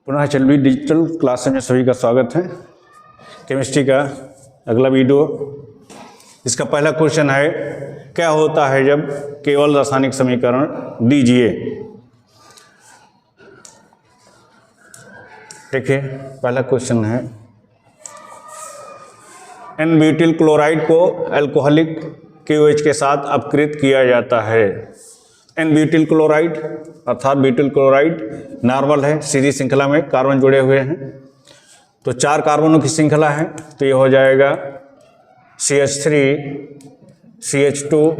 पुनः चलवी digital class में सभी का स्वागत है। केमिस्ट्री का अगला वीडियो, इसका पहला क्वेश्चन है, क्या होता है जब केवल रासायनिक समीकरण दीजिए। देखिए पहला क्वेश्चन है, एन ब्यूटिल क्लोराइड को अल्कोहलिक KOH के साथ अपकृत किया जाता है। एन ब्यूटिल क्लोराइड अर्थात ब्यूटिल क्लोराइड नॉर्मल है, सीधी श्रृंखला में कार्बन जुड़े हुए हैं, तो 4 कार्बनों की श्रृंखला है, तो ये हो जाएगा CH3 CH2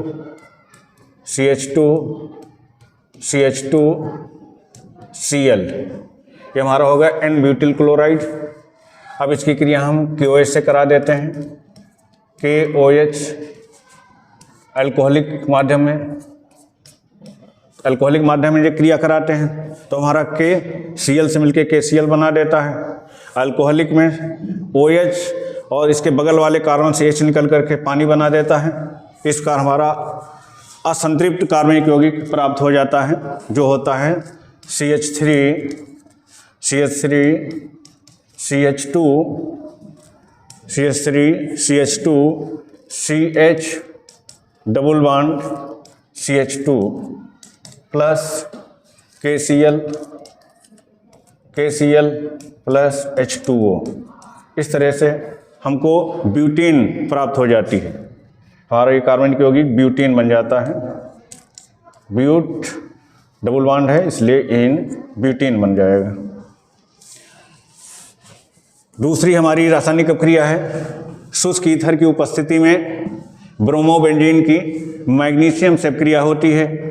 CH2 CH2 Cl, ये हमारा होगा एन ब्यूटिल क्लोराइड। अब इसकी क्रिया हम KOH से करा देते हैं, KOH अल्कोहलिक माध्यम में जो क्रिया कराते हैं तो हमारा KCl से मिलके KCl बना देता है। अल्कोहलिक में OH और इसके बगल वाले कार्बन से H निकल करके पानी बना देता है। इस प्रकार हमारा असंतृप्त कार्बनिक यौगिक प्राप्त हो जाता है, जो होता है CH3 CH2 CH double bond CH2 plus KCl plus H2O। इस तरह से हमको ब्यूटीन प्राप्त हो जाती है। हमारा ये कार्बनिक यौगिक ब्यूटीन बन जाता है। ब्यूट डबल बॉन्ड है इसलिए इन ब्यूटीन बन जाएगा। दूसरी हमारी रासायनिक अपक्रिया है, शुष्क ईथर की उपस्थिति में ब्रोमोबेंजीन की मैग्नीशियम से क्रिया होती है।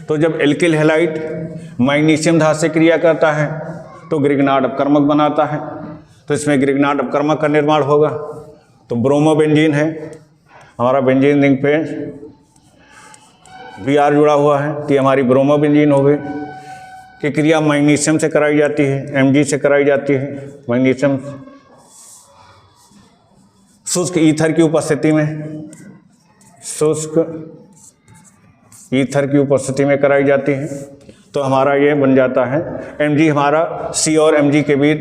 तो जब एल्किल हैलाइड मैग्नीशियम धातु से क्रिया करता है तो ग्रिग्नार्ड अपकर्मक बनाता है, तो इसमें ग्रिग्नार्ड अपकर्मक का निर्माण होगा। तो ब्रोमोबेंजीन है, हमारा बेंजीन रिंग पे Br जुड़ा हुआ है, तो ये हमारी ब्रोमोबेंजीन हो गई। कि क्रिया मैग्नीशियम से कराई जाती है, Mg से कराई जाती है। मैग्नीशियम शुष्क ईथर की उपस्थिति में कराई जाती है, तो हमारा ये बन जाता है Mg, हमारा C और Mg के बीच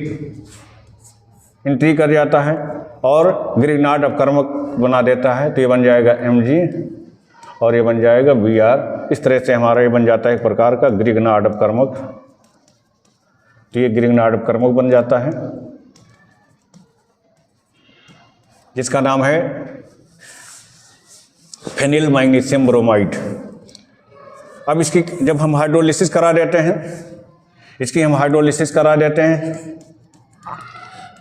एंट्री कर जाता है और ग्रिग्नार्ड अपकर्मक बना देता है, तो ये बन जाएगा Mg और ये बन जाएगा Br। इस तरह से हमारा ये बन जाता है एक प्रकार का ग्रिग्नार्ड अपकर्मक। तो ये ग्रिग्नार्ड अपकर्मक बन जाता है, जिसका नाम है फेनिल मैग्नीशियम ब्रोमाइड। अब इसकी जब हम हाइड्रोलिसिस करा देते हैं,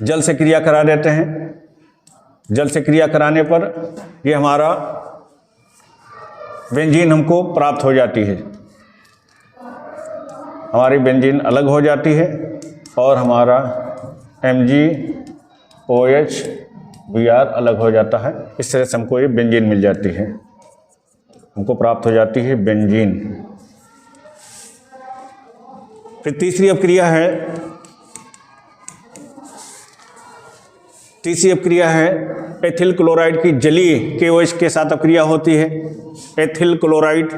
जल से क्रिया करा देते हैं। जल से क्रिया कराने पर ये हमारा बेंजीन हमको प्राप्त हो जाती है। हमारी बेंजीन अलग हो जाती है और हमारा MgOH Br अलग हो जाता है। इस तरह से हमको ये बेंजीन मिल जाती है, हमको प्राप्त हो जाती है बेंजीन। फिर तीसरी अपक्रिया है एथिल क्लोराइड की जलीय KOH के साथ अपक्रिया होती है। Ethyl chloride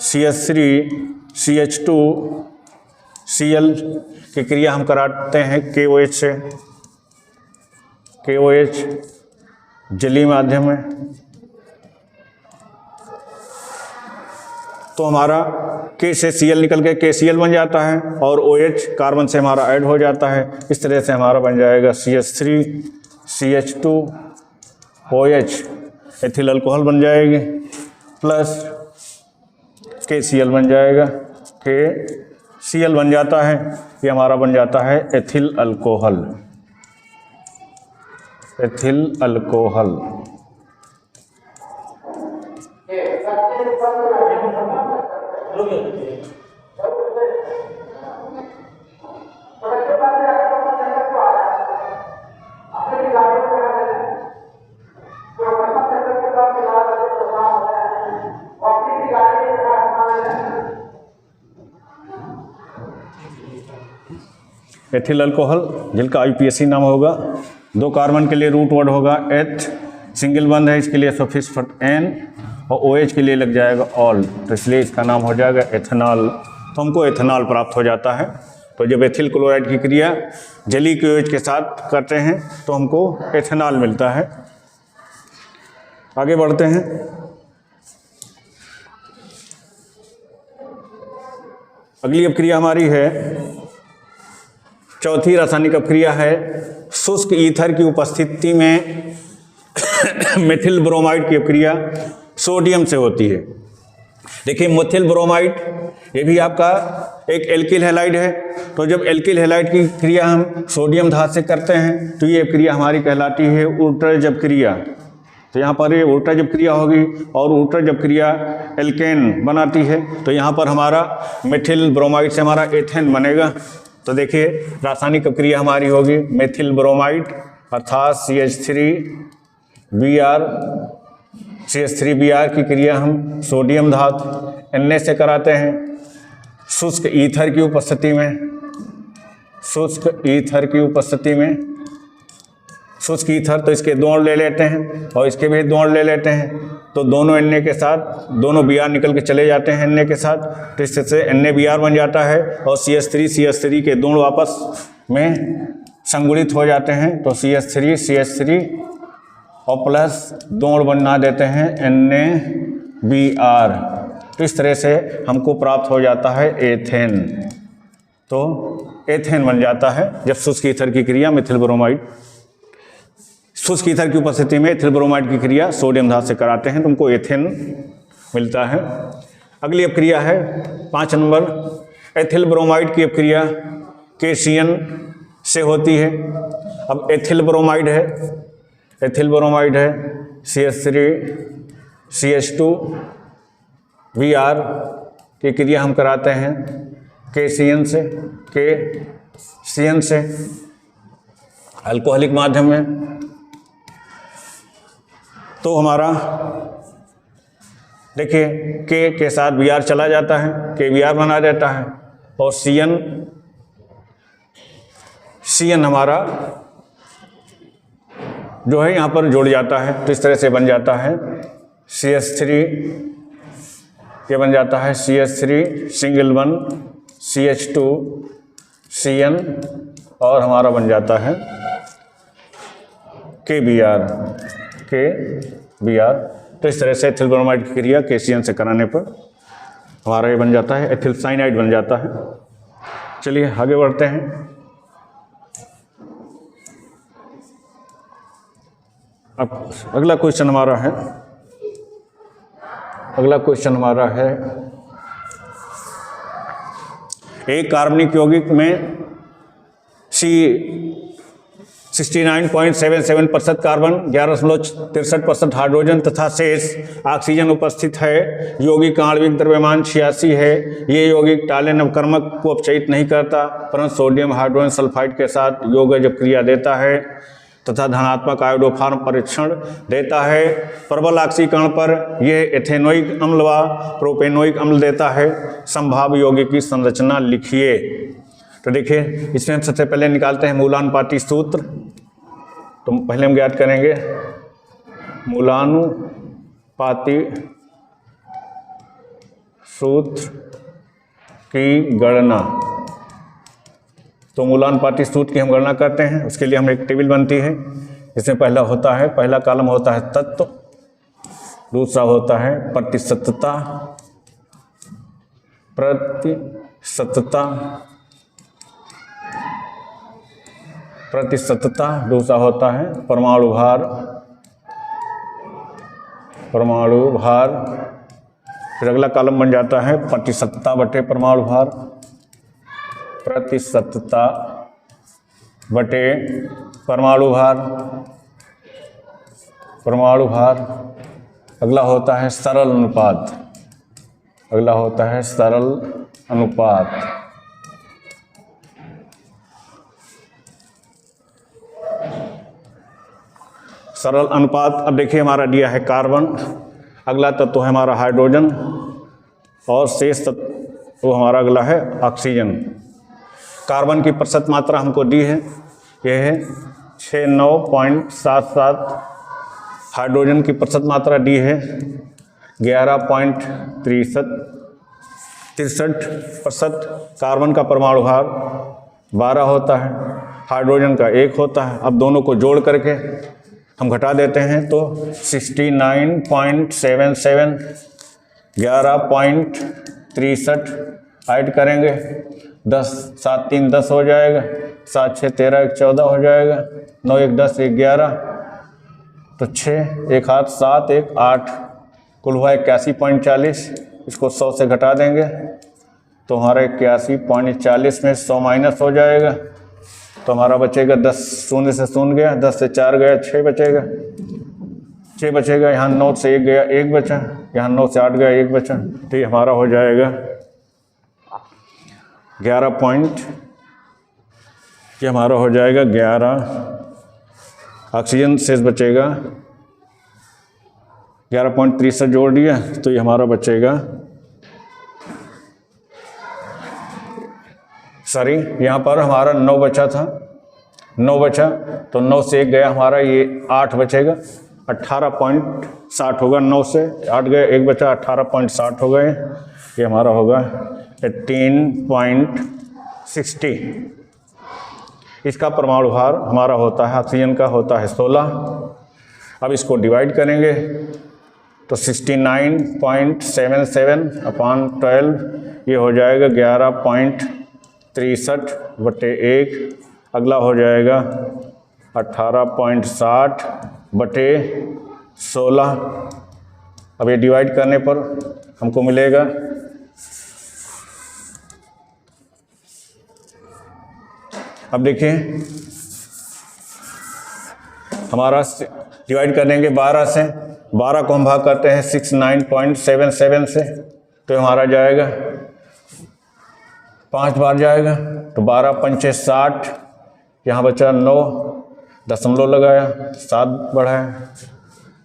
CH3 CH2 Cl की क्रिया हम कराते हैं KOH से, KOH जलीय माध्यम में। तो हमारा K से Cl निकल के KCl बन जाता है और OH कार्बन से हमारा ऐड हो जाता है। इस तरह से हमारा बन जाएगा CH3 CH2 OH ethyl alcohol बन जाएगी प्लस KCl बन जाएगा, KCl बन जाता है, ये हमारा बन जाता है एथिल अल्कोहल। एथिल अल्कोहल जिनका IPAC नाम होगा, 2 कार्बन के लिए रूट वर्ड होगा एथ, सिंगल बंद है इसके लिए सफिक्स N और OH के लिए लग जाएगा ऑल, तो इसलिए इसका नाम हो जाएगा एथेनॉल। तो हमको एथेनॉल प्राप्त हो जाता है। तो जब एथिल क्लोराइड की क्रिया जलीय KOH के साथ करते हैं तो हमको एथेनॉल मिलता है। आगे बढ़ते हैं। अगली अपक्रिया हमारी है, चौथी रासायनिक अपक्रिया है शुष्क ईथर की उपस्थिति में मेथिल ब्रोमाइड की अपक्रिया सोडियम से होती है। देखिए मेथिल ब्रोमाइड ये भी आपका एक एल्किल हैलाइड है। तो जब एल्किल हैलाइड की क्रिया हम सोडियम धातु से करते हैं तो ये क्रिया हमारी कहलाती है ऊर्टरजब क्रिया। तो यहाँ पर ये ऊर्टरजब क्रिया होगी और ऊर्टरजब क्रिया एल्केन बनाती है। तो यहाँ पर हमारा मेथिल ब्रोमाइड से हमारा एथेन बनेगा। तो देखिए रासायनिक अपक्रिया हमारी होगी मेथिल ब्रोमाइड अर्थात CH3Br की क्रिया हम सोडियम धातु Na से कराते हैं शुष्क ईथर की उपस्थिति में। शुष्क ईथर तो इसके दो अणु ले लेते हैं और इसके भी दो अणु ले लेते हैं। तो दोनों Na के साथ दोनों Br निकल के चले जाते हैं Na के साथ। तो इससे NaBr बन जाता है और CH3 के दोनों आपस में संगुणित हो जाते हैं। तो CH3 और प्लस दो अणु बना देते हैं NaBr। तो इस तरह से हमको प्राप्त हो जाता है एथेन। तो एथेन बन जाता है जब शुष्क ईथर की क्रिया मेथिल ब्रोमाइड, शुष्क ईथर की उपस्थिति में एथिल ब्रोमाइड की क्रिया सोडियम धातु से कराते हैं तो हमको एथेन मिलता है। अगली अपक्रिया है 5 नंबर, एथिल ब्रोमाइड की अपक्रिया KCN से होती है। अब एथिल ब्रोमाइड है CH3CH2Br की क्रिया हम कराते हैं KCN से अल्कोहलिक माध्यम में। तो हमारा देखिए K के साथ Br चला जाता है, KBr बना देता है और CN हमारा जो है यहाँ पर जुड़ जाता है। तो इस तरह से बन जाता है CH3, ये बन जाता है CH3 single one CH2 CN और हमारा बन जाता है KBr। तो इस तरह से एथिल ब्रोमाइड की क्रिया KCN से कराने पर हमारा ये बन जाता है एथिल साइनाइड बन जाता है। चलिए आगे बढ़ते हैं। अब अगला क्वेश्चन हमारा है एक कार्बनिक यौगिक में C69.77% कार्बन, 11.63% हाइड्रोजन तथा शेष ऑक्सीजन उपस्थित है। यौगिक का आणविक द्रव्यमान 86 है। ये यौगिक टाले नवकर्मक को अपचयित नहीं करता परंतु सोडियम हाइड्रोजन सल्फाइड के साथ यौगजब क्रिया देता है तथा धनात्मक आयोडोफॉर्म परीक्षण देता है। प्रबल ऑक्सीकरण पर यह एथेनोइक अम्ल व प्रोपेनोइक अम्ल देता है। संभाव्य यौगिक की संरचना लिखिए। तो देखिए इसमें हम सबसे पहले निकालते हैं मूलानुपाती सूत्र। तो पहले हम ज्ञात करेंगे मूलानुपाती सूत्र की गणना। तो मूलानुपाती सूत्र की हम गणना करते हैं। उसके लिए हम एक टेबल बनती है। इसमें पहला कॉलम होता है तत्व, दूसरा होता है प्रतिशतता, दूसरा होता है परमाणु भार, फिर अगला कॉलम बन जाता है प्रतिशतता बटे परमाणु भार, अगला होता है सरल अनुपात, सरल अनुपात। अब देखिए हमारा दिया है कार्बन, अगला तत्व है हमारा हाइड्रोजन और शेष तत्व वो हमारा अगला है ऑक्सीजन। कार्बन की प्रतिशत मात्रा हमको दी है, यह है 69.77। हाइड्रोजन की प्रतिशत मात्रा दी है 11.63 63%। कार्बन का परमाणु भार 12 होता है, हाइड्रोजन का 1 होता है। अब दोनों को जोड़ करके हम घटा देते हैं तो 69.77 11.63 ऐड करेंगे, 10 7 3 10 हो जाएगा, 7 6 13 1 14 हो जाएगा, 9 1 10 1 11, तो 6 1 8 7 1 8, कुल हुआ 81.40। इसको 100 से घटा देंगे तो हमारा 81.40 में 100 माइनस हो जाएगा, तो हमारा बचेगा 10, शून्य से शून्य गया, 10 से 4 गया, 6 बचेगा, 6 बचेगा। यहाँ 9 से 1 गया, 1 बचा, यहाँ 9 से 8 गया, 1 बचा, तो ये हमारा हो जाएगा 11 पॉइंट, ये हमारा हो जाएगा 11। ऑक्सीजन शेष बचेगा 11.63 जोड़ दिया तो ये हमारा बचेगा, सॉरी यहाँ पर हमारा 9 बचा था, 9 बचा तो 9 से 1 गया हमारा, ये 8 बचेगा, 18.60 होगा। 9 से 8 गए, 1 बचा, 18.60 हो गए, ये हमारा होगा 18.60। इसका परमाणु भार हमारा होता है, ऑक्सीजन का होता है 16। अब इसको डिवाइड करेंगे तो 69.77 अपॉन 12, ये हो जाएगा 11.63 बटे 1। अगला हो जाएगा 18.60 बटे 16। अब ये डिवाइड करने पर हमको मिलेगा अब देखिए हमारा डिवाइड कर देंगे 12 से, 12 को हम भाग करते हैं 69.77 से, तो हमारा जाएगा 5 बार जाएगा, तो 12 पंचे 60, यहाँ बचा 9, दशमलव लगाया, 7 बढ़ाया,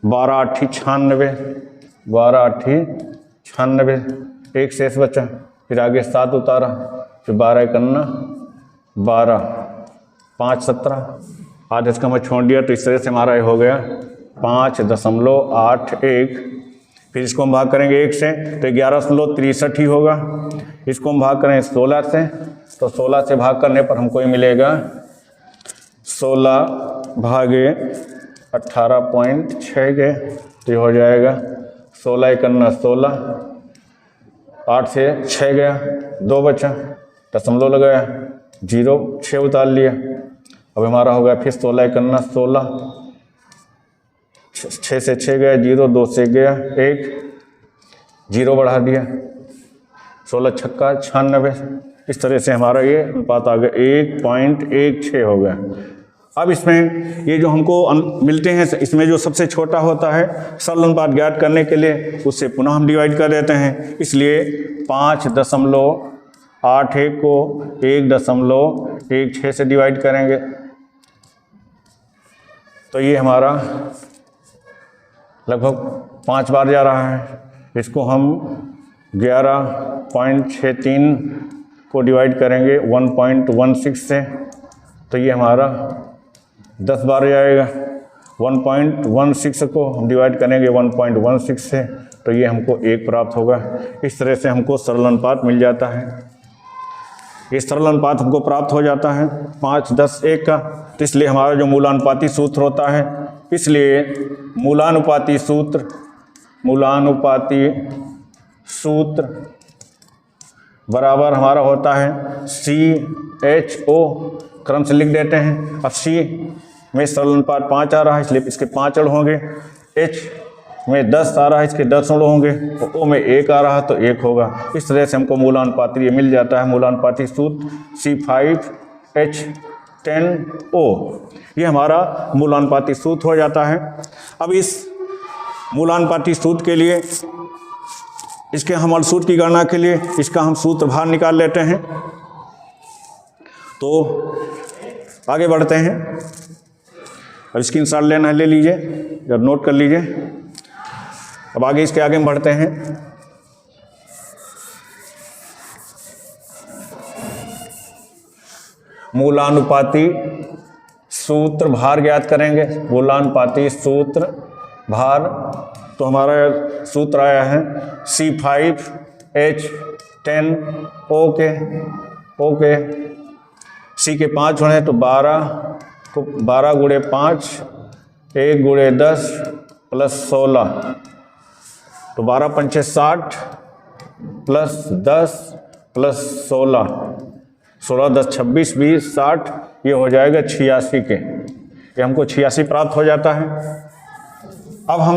12 8 96, 12 8 96, 1 शेष बचा, फिर आगे 7 उतारा, फिर 12 इकन्ना 12, 5 17, आधे इसका मैं छोड़ दिया, तो इस तरह से हमारा ये हो गया 5.81। फिर इसको हम भाग करेंगे 1 से तो 11.63 ही होगा। इसको हम भाग करें 16 से तो 16 से भाग करने पर हमको ये मिलेगा 16 भागे 18.6 के, तो ये हो जाएगा 16 इकन्ना 16, 8 से 6 गया, 2 बचा, दशमलव लगाया, 0 6 उतार लिया। अब हमारा हो गया फिर 16 इकन्ना 16, 6 से 6 गया, 0, 2 से गया 1, 0 बढ़ा दिया, 16 छक्का 96। इस तरह से हमारा ये अनुपात आ गया 1.16 हो गया। अब इसमें ये जो हमको मिलते हैं, इसमें जो सबसे छोटा होता है सरल अनुपात ज्ञात करने के लिए उससे पुनः हम डिवाइड कर देते हैं, इसलिए 5.81 को 1.16 से डिवाइड करेंगे तो ये हमारा लगभग 5 बार जा रहा है। इसको हम 11.63 को डिवाइड करेंगे 1.16 से तो ये हमारा 10 बार जाएगा। 1.16 को हम डिवाइड करेंगे 1.16 से तो ये हमको 1 प्राप्त होगा। इस तरह से हमको सरल अनुपात मिल जाता है। ये सरल अनुपात हमको प्राप्त हो जाता है 5 10 1 का। तो इसलिए हमारा जो मूलानुपाती सूत्र होता है, इसलिए मूलानुपाती सूत्र बराबर हमारा होता है CHO, क्रम से लिख देते हैं। अब C में सरल अनुपात 5 आ रहा है इसलिए इसके 5 अड़ होंगे, H में 10 आ रहा है इसके 10 अड़ होंगे, तो O में 1 आ रहा है तो 1 होगा। इस तरह से हमको मूलानुपाती ये मिल जाता है। मूलानुपाती सूत्र C5H10O, ये हमारा मूलानुपाती सूत्र हो जाता है। अब इस मूलानुपाती सूत्र के लिए, इसके हम सूत्र की गणना के लिए इसका हम सूत्र भार निकाल लेते हैं। तो आगे बढ़ते हैं, अब स्क्रीनशॉट लेना है ले लीजिए या नोट कर लीजिए। अब आगे इसके आगे हम बढ़ते हैं। मूलानुपाती सूत्र भार ज्ञात करेंगे। मूलानुपाती सूत्र भार, तो हमारा सूत्र आया है C5H10 10 ओके ओके। सी के 5 होने तो 12 को 12 गुणे 5 1 गुणे 10 प्लस 16 तो 12 पंचे 60 प्लस 10 प्लस 16 16 10 26 20 60 ये हो जाएगा 86 के। ये हमको 86 प्राप्त हो जाता है। अब हम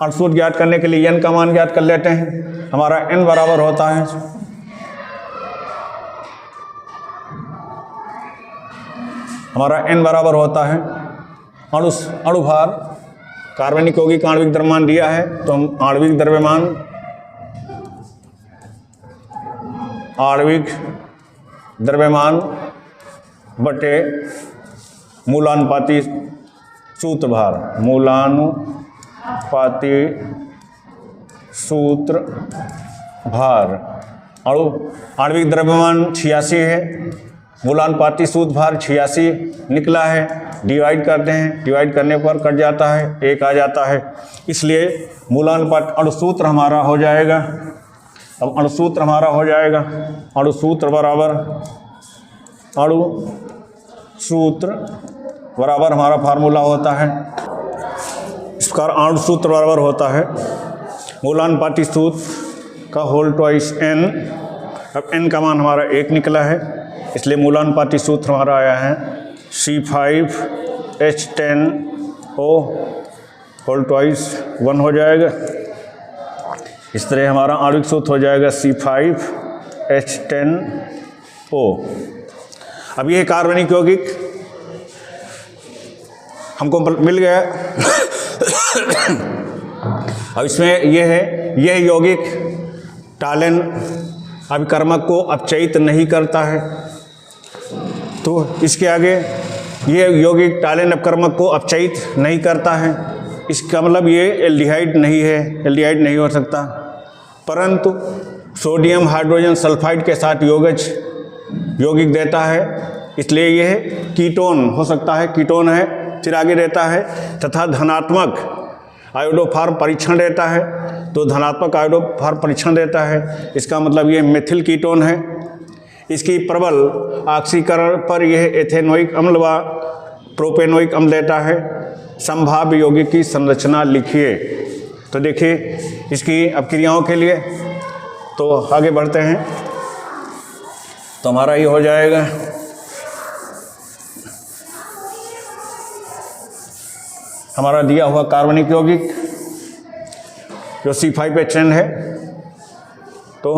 अंशसूत्र ज्ञात करने के लिए n का मान ज्ञात कर लेते हैं। हमारा n बराबर होता है अणुभार कार्बनिक यौगिक आणविक द्रव्यमान दिया है तो हम आणविक द्रव्यमान बटे मूलानुपाती सूत्र भार आणविक द्रव्यमान 86 है, मूलानुपाती सूत्र भार 86 निकला है। डिवाइड करते हैं, डिवाइड करने पर कट जाता है, 1 आ जाता है। इसलिए मूलानुपात अणुसूत्र हमारा हो जाएगा। अब अणुसूत्र हमारा हो जाएगा अणुसूत्र बराबर हमारा फार्मूला होता है इस प्रकार। अणुसूत्र बराबर होता है मूलानुपाती सूत्र का होल ट्वाइस n। अब n का मान हमारा 1 निकला है, इसलिए मूलानुपाती सूत्र हमारा आया है C5H10O होल ट्वाइस 1 हो जाएगा। इस तरह हमारा आणविक सूत्र हो जाएगा C5H10O। अब ये कार्बनिक यौगिक हमको मिल गया। अब इसमें यह यौगिक टालेन अभिकर्मक को अपचयित नहीं करता है, तो इसके आगे ये यौगिक टालेन अपकर्मक को अपचयित नहीं करता है, इसका मतलब ये एल्डिहाइड नहीं है, एल्डिहाइड नहीं हो सकता। परंतु सोडियम हाइड्रोजन सल्फाइड के साथ यौगिक देता है, इसलिए यह कीटोन हो सकता है, कीटोन है। फिर आगे देता है तथा धनात्मक आयोडोफार्म परीक्षण देता है, तो धनात्मक आयोडोफार्म परीक्षण देता है, इसका मतलब ये मेथिल कीटोन है। इसकी प्रबल ऑक्सीकरण पर यह एथेनोइक अम्ल व प्रोपेनोइक अम्ल देता है। संभाव्य यौगिक की संरचना लिखिए। तो देखिए इसकी अपक्रियाओं के लिए तो आगे बढ़ते हैं, तो हमारा ये हो जाएगा हमारा दिया हुआ कार्बनिक यौगिक जो C5H10 है, तो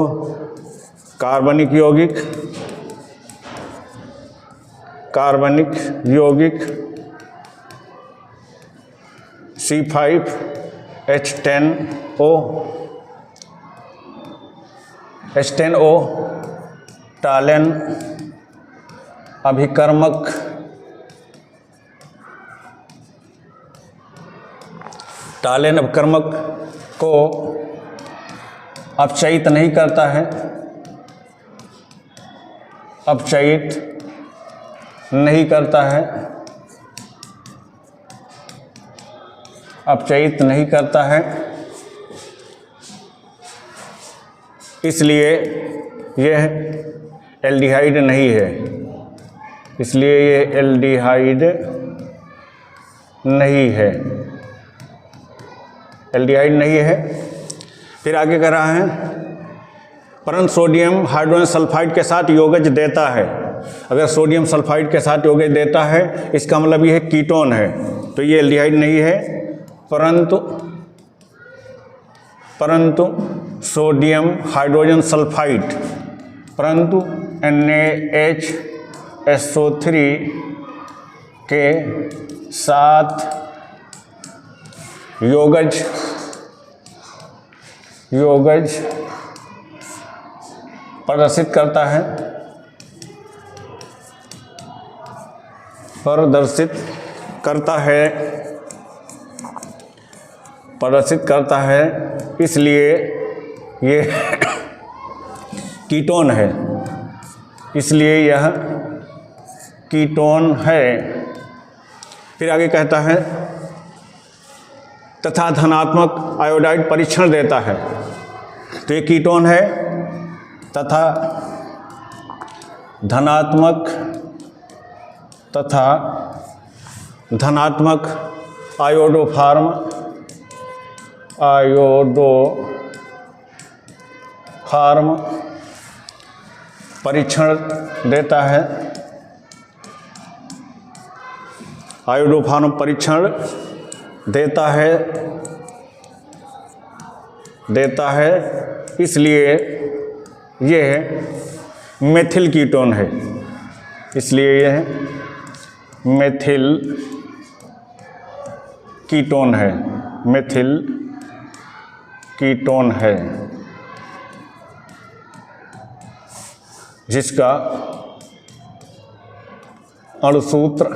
कार्बनिक यौगिक C5H10O टालेन अभिकर्मक को अपचयित नहीं करता है, अपचयित नहीं करता है, इसलिए यह एल्डिहाइड नहीं है, इसलिए यह एल्डिहाइड नहीं है। फिर आगे कह रहा है परंतु सोडियम हाइड्रोजन सल्फाइड के साथ यौगिक देता है। अगर सोडियम सल्फाइड के साथ यौगिक देता है, इसका मतलब यह कीटोन है, तो ये एल्डिहाइड नहीं है। परंतु सोडियम हाइड्रोजन सल्फाइड, परंतु NaHSO3 के साथ यौगिक प्रदर्शित करता है, इसलिए ये कीटोन है, फिर आगे कहता है तथा धनात्मक आयोडाइड परीक्षण देता है, तो ये कीटोन है, तथा धनात्मक आयोडोफार्म परीक्षण देता है। आयोडोफार्म परीक्षण देता है, इसलिए यह मेथिल कीटोन है। इसलिए यह मेथिल कीटोन है, जिसका अणुसूत्र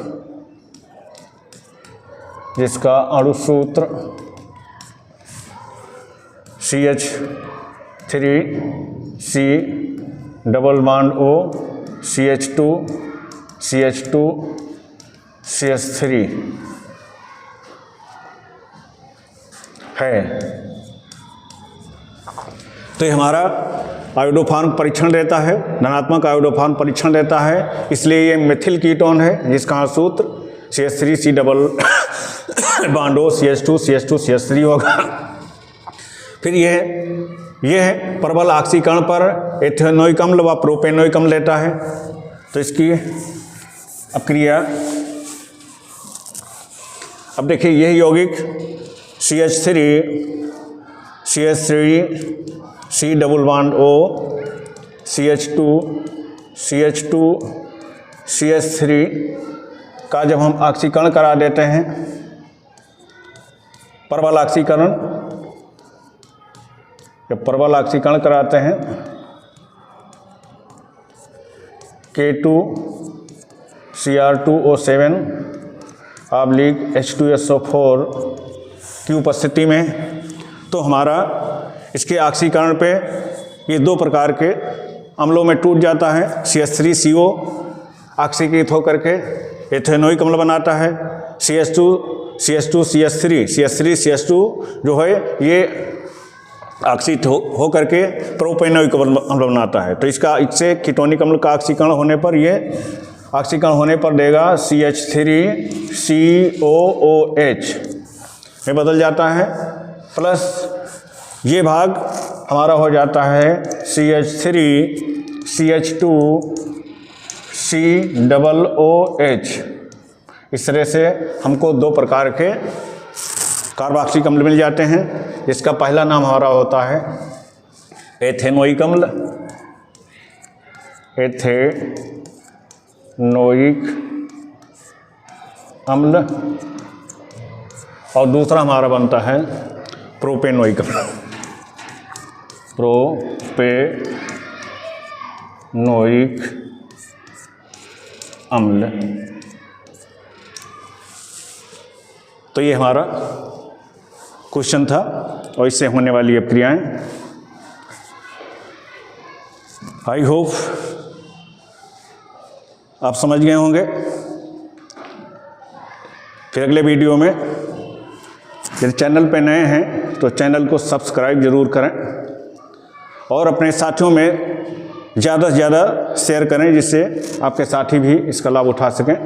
CH3C double bond O CH2CH3 है। तो ये हमारा आयोडोफार्म परीक्षण देता है, धनात्मक आयोडोफार्म परीक्षण देता है, इसलिए ये मेथिल कीटोन है, जिसका सूत्र CH3C double bond O CH2CH3 होगा। फिर यह प्रबल ऑक्सीकरण पर एथेनोइक अम्ल व प्रोपेनोइक अम्ल लेता है। तो इसकी अपक्रिया, अब देखिए यह यौगिक CH3C double bond O CH2CH3 का जब हम ऑक्सीकरण करा देते हैं, प्रबल ऑक्सीकरण, जब प्रबल ऑक्सीकरण कराते हैं K2Cr2O7 H2SO4 की उपस्थिति में, तो हमारा इसके ऑक्सीकरण पे ये दो प्रकार के अम्लों में टूट जाता है। CH3CO ऑक्सीकृत होकर के एथेनोइक अम्ल बनाता है। CH2CH2 जो है ये ऑक्सीकृत हो करके प्रोपेनोइक अम्ल बनाता है। तो इससे कीटोनिक अम्ल का ऑक्सीकरण होने पर देगा CH3COOH में बदल जाता है, प्लस ये भाग हमारा हो जाता है CH3CH2COOH। इस तरह से हमको दो प्रकार के कार्बोक्सिलिक अम्ल मिल जाते हैं। इसका पहला नाम हमारा होता है एथेनोइक अम्ल, और दूसरा हमारा बनता है प्रोपेनोइक अम्ल। तो ये हमारा क्वेश्चन था और इससे होने वाली अपक्रियाएं। आई होप आप समझ गए होंगे। फिर अगले वीडियो में, यदि चैनल पे नए हैं तो चैनल को सब्सक्राइब जरूर करें और अपने साथियों में ज़्यादा से ज़्यादा शेयर करें, जिससे आपके साथी भी इसका लाभ उठा सकें।